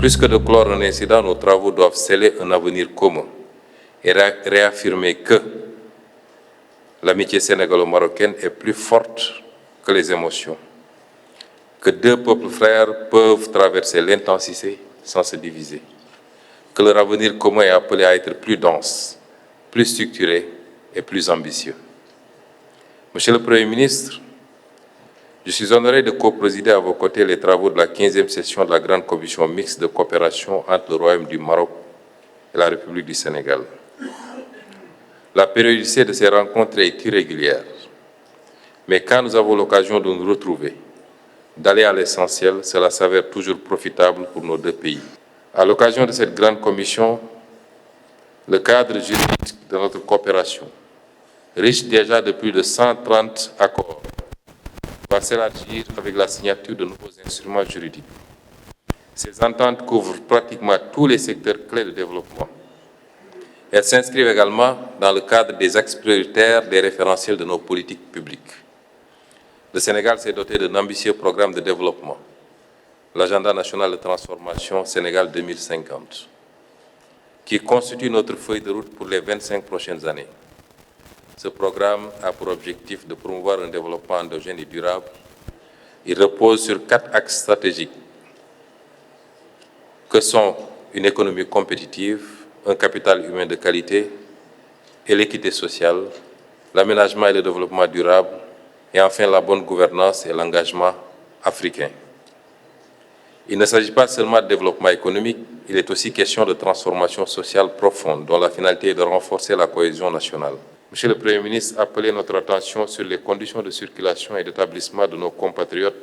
Plus que de clore un incident, nos travaux doivent sceller un avenir commun et réaffirmer que l'amitié sénégalo-marocaine est plus forte que les émotions, que deux peuples frères peuvent traverser l'intensité sans se diviser, que leur avenir commun est appelé à être plus dense, plus structuré et plus ambitieux. Monsieur le Premier ministre, je suis honoré de co-présider à vos côtés les travaux de la 15e session de la Grande Commission mixte de coopération entre le Royaume du Maroc et la République du Sénégal. La périodicité de ces rencontres est irrégulière, mais quand nous avons l'occasion de nous retrouver, d'aller à l'essentiel, cela s'avère toujours profitable pour nos deux pays. À l'occasion de cette grande commission, le cadre juridique de notre coopération, riche déjà de plus de 130 accords, va s'élargir avec la signature de nouveaux instruments juridiques. Ces ententes couvrent pratiquement tous les secteurs clés de développement. Elles s'inscrivent également dans le cadre des axes prioritaires des référentiels de nos politiques publiques. Le Sénégal s'est doté d'un ambitieux programme de développement, l'Agenda national de transformation Sénégal 2050, qui constitue notre feuille de route pour les 25 prochaines années. Ce programme a pour objectif de promouvoir un développement endogène et durable. Il repose sur 4 axes stratégiques que sont une économie compétitive, un capital humain de qualité et l'équité sociale, l'aménagement et le développement durable, et enfin la bonne gouvernance et l'engagement africain. Il ne s'agit pas seulement de développement économique, il est aussi question de transformation sociale profonde dont la finalité est de renforcer la cohésion nationale. Monsieur le Premier ministre, appelez notre attention sur les conditions de circulation et d'établissement de nos compatriotes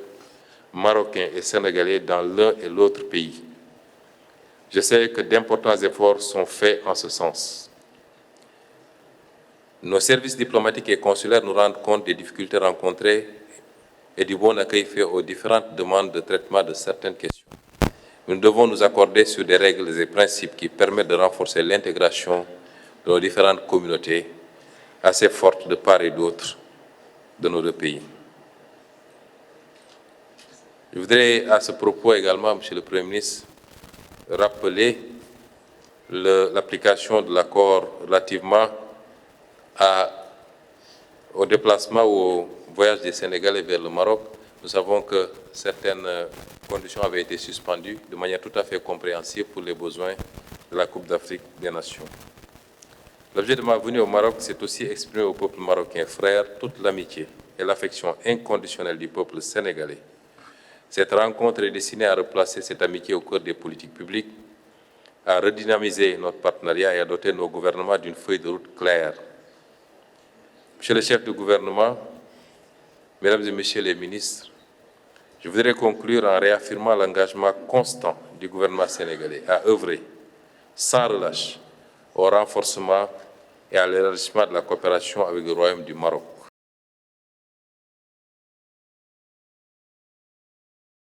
marocains et sénégalais dans l'un et l'autre pays. Je sais que d'importants efforts sont faits en ce sens. Nos services diplomatiques et consulaires nous rendent compte des difficultés rencontrées et du bon accueil fait aux différentes demandes de traitement de certaines questions. Nous devons nous accorder sur des règles et principes qui permettent de renforcer l'intégration de nos différentes communautés, assez fortes de part et d'autre de nos deux pays. Je voudrais à ce propos également, Monsieur le Premier ministre, rappeler l'application de l'accord relativement au déplacement ou au voyage des Sénégalais vers le Maroc. Nous savons que certaines conditions avaient été suspendues de manière tout à fait compréhensible pour les besoins de la Coupe d'Afrique des Nations. L'objet de ma venue au Maroc, c'est aussi exprimer au peuple marocain frère toute l'amitié et l'affection inconditionnelle du peuple sénégalais. Cette rencontre est destinée à replacer cette amitié au cœur des politiques publiques, à redynamiser notre partenariat et à doter nos gouvernements d'une feuille de route claire. Monsieur le chef du gouvernement, Mesdames et Messieurs les ministres, je voudrais conclure en réaffirmant l'engagement constant du gouvernement sénégalais à œuvrer sans relâche au renforcement et à l'élargissement de la coopération avec le Royaume du Maroc.